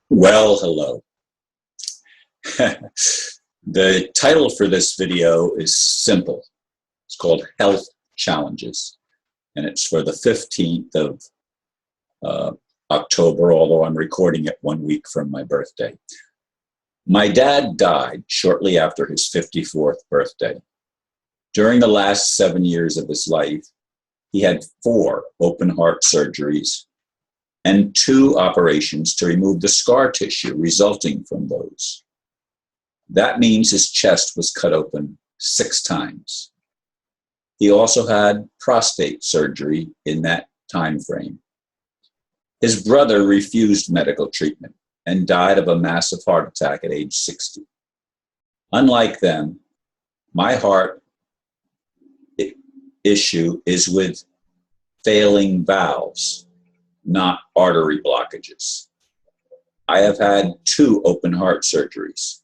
Well, hello. The title for this video is simple. It's called Health Challenges, and it's for the 15th of October, although I'm recording it 1 week from my birthday. My dad died shortly after his 54th birthday. During the last 7 years of his life, he had 4 open heart surgeries and 2 operations to remove the scar tissue resulting from those. That means his chest was cut open 6 times. He also had prostate surgery in that time frame. His brother refused medical treatment and died of a massive heart attack at age 60. Unlike them, my heart issue is with failing valves, not artery blockages. I have had 2 open heart surgeries.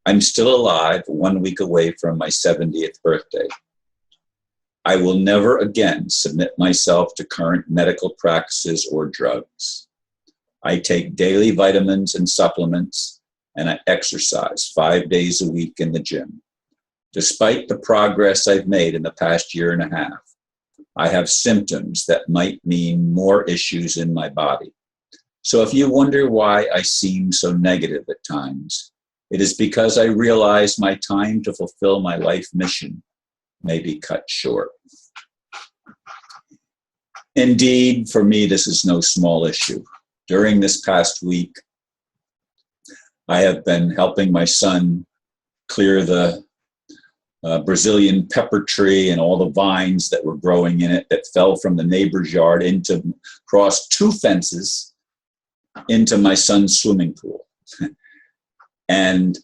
I'm still alive 1 week away from my 70th birthday. I will never again submit myself to current medical practices or drugs. I take daily vitamins and supplements, and I exercise 5 days a week in the gym. Despite the progress I've made in the past year and a half, I have symptoms that might mean more issues in my body. So if you wonder why I seem so negative at times, it is because I realize my time to fulfill my life mission may be cut short. Indeed, for me, this is no small issue. During this past week, I have been helping my son clear the Brazilian pepper tree and all the vines that were growing in it that fell from the neighbor's yard across 2 fences into my son's swimming pool. And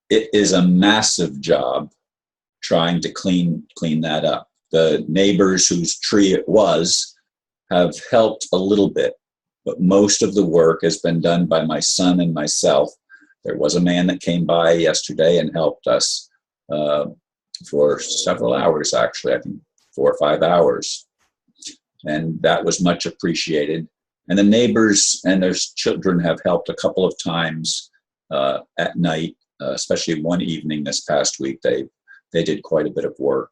it is a massive job trying to clean that up. The neighbors whose tree it was have helped a little bit, but most of the work has been done by my son and myself. There was a man that came by yesterday and helped us for several hours, actually, I think 4 or 5 hours. And that was much appreciated. And the neighbors and their children have helped a couple of times at night, especially one evening this past week. They did quite a bit of work.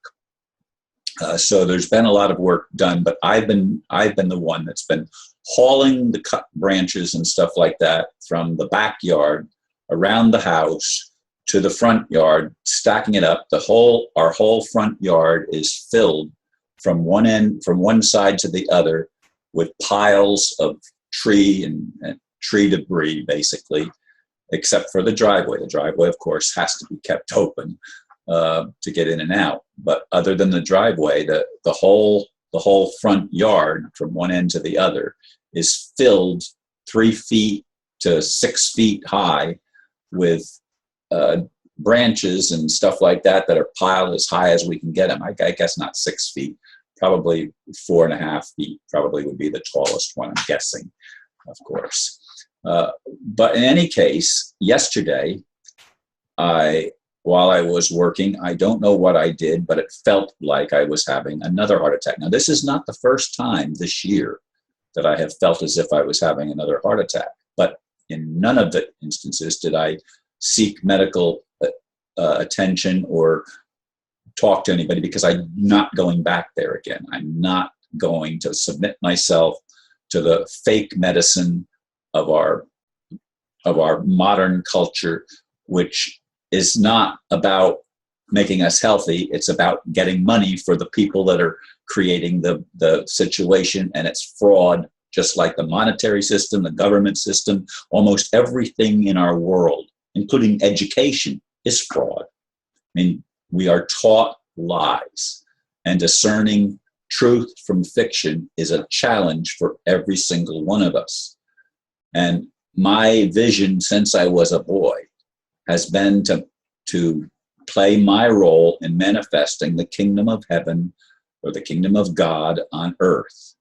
So there's been a lot of work done, but I've been the one that's been hauling the cut branches and stuff like that from the backyard around the house to the front yard, stacking it up. Our whole front yard is filled from one side to the other with piles of tree and tree debris, basically, except for the driveway. The driveway, of course, has to be kept open to get in and out. But other than the driveway, the whole front yard from one end to the other is filled 3 feet to 6 feet high with branches and stuff like that are piled as high as we can get them. I guess not 6 feet, probably 4.5 feet probably would be the tallest one, I'm guessing, of course. But in any case, yesterday, while I was working, I don't know what I did, but it felt like I was having another heart attack. Now, this is not the first time this year that I have felt as if I was having another heart attack, but in none of the instances did I seek medical attention or talk to anybody, because I'm not going back there again. I'm not going to submit myself to the fake medicine of our modern culture, which is not about making us healthy. It's about getting money for the people that are creating the situation, and it's fraud, just like the monetary system, the government system. Almost everything in our world, including education, is fraud. I mean, we are taught lies, and discerning truth from fiction is a challenge for every single one of us. And my vision since I was a boy has been to play my role in manifesting the kingdom of heaven, or the kingdom of God on earth.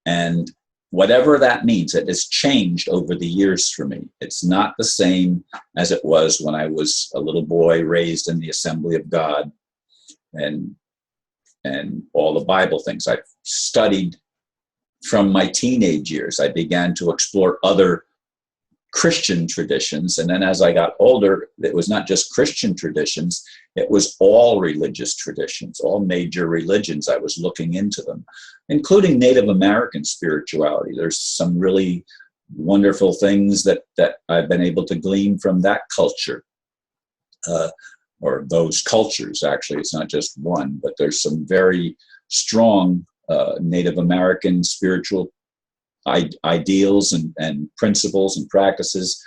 And whatever that means, it has changed over the years for me. It's not the same as it was when I was a little boy raised in the Assembly of God and all the Bible things. I've studied from my teenage years. I began to explore other Christian traditions. And then as I got older, it was not just Christian traditions, it was all religious traditions, all major religions. I was looking into them, including Native American spirituality. There's some really wonderful things that I've been able to glean from that culture, or those cultures, actually. It's not just one, but there's some very strong Native American spiritual ideals and principles and practices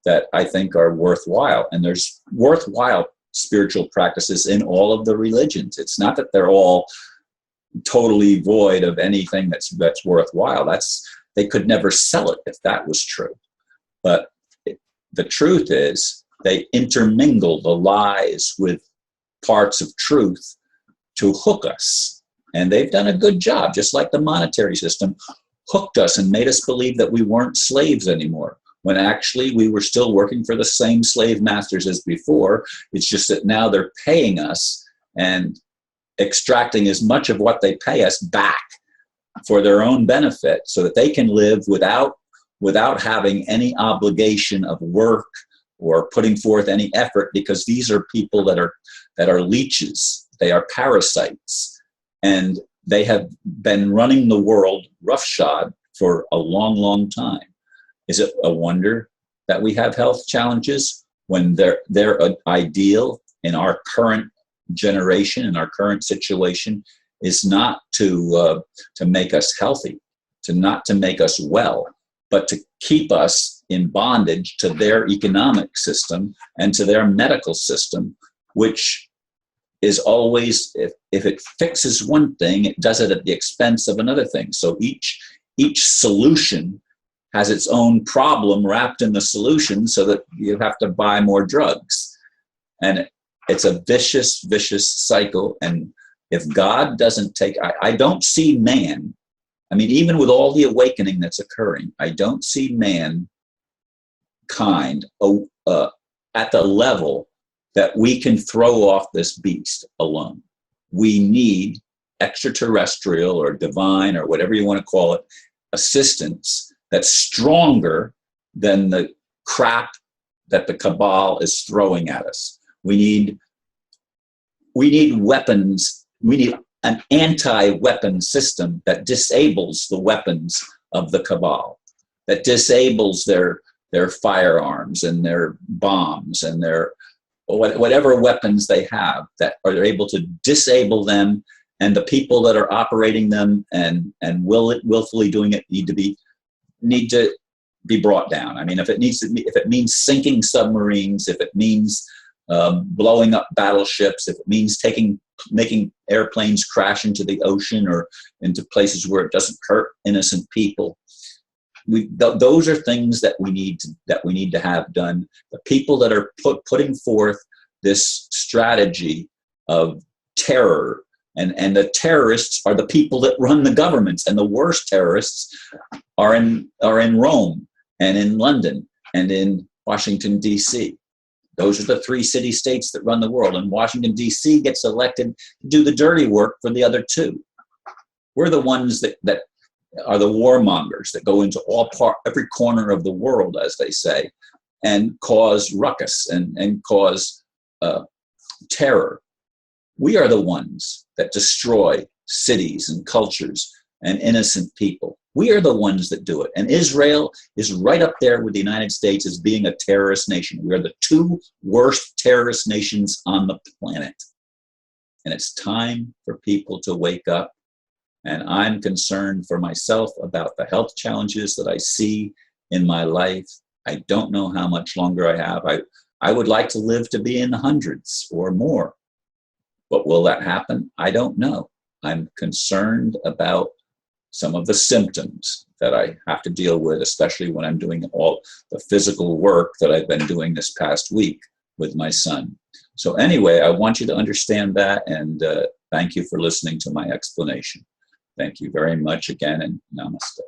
that I think are worthwhile. And there's worthwhile spiritual practices in all of the religions. It's not that they're all totally void of anything that's worthwhile. They could never sell it if that was true. But the truth is, they intermingle the lies with parts of truth to hook us. And they've done a good job, just like the monetary system hooked us and made us believe that we weren't slaves anymore, when actually we were still working for the same slave masters as before. It's just that now they're paying us and extracting as much of what they pay us back for their own benefit, so that they can live without having any obligation of work or putting forth any effort, because these are people that are leeches. They are parasites, and they have been running the world roughshod for a long, long time. Is it a wonder that we have health challenges when their ideal in our current generation, in our current situation, is not to make us healthy, not to make us well, but to keep us in bondage to their economic system and to their medical system, which is always, if it fixes one thing, it does it at the expense of another thing. So each solution has its own problem wrapped in the solution, so that you have to buy more drugs. And it's a vicious, vicious cycle. And if God doesn't take, I don't see man, I mean, even with all the awakening that's occurring, I don't see mankind at the level that we can throw off this beast alone. We need extraterrestrial or divine, or whatever you want to call it, assistance that's stronger than the crap that the cabal is throwing at us. We need weapons. We need an anti-weapon system that disables the weapons of the cabal, that disables their firearms and their bombs and their whatever weapons they have, that are able to disable them, and the people that are operating them and willfully doing it need to be brought down. I mean, if it means sinking submarines, if it means blowing up battleships, if it means making airplanes crash into the ocean or into places where it doesn't hurt innocent people, those are things that we need to have done. The people that are putting forth this strategy of terror, and the terrorists are the people that run the governments, and the worst terrorists are in Rome and in London and in Washington, D.C. Those are the three city-states that run the world, and Washington, D.C. gets elected to do the dirty work for the other two. We're the ones that are the warmongers that go into every corner of the world, as they say, and cause ruckus and cause terror. We are the ones that destroy cities and cultures and innocent people. We are the ones that do it. And Israel is right up there with the United States as being a terrorist nation. We are the two worst terrorist nations on the planet. And it's time for people to wake up. And I'm concerned for myself about the health challenges that I see in my life. I don't know how much longer I have. I would like to live to be in the hundreds or more. But will that happen? I don't know. I'm concerned about some of the symptoms that I have to deal with, especially when I'm doing all the physical work that I've been doing this past week with my son. So anyway, I want you to understand that, and thank you for listening to my explanation. Thank you very much again, and namaste.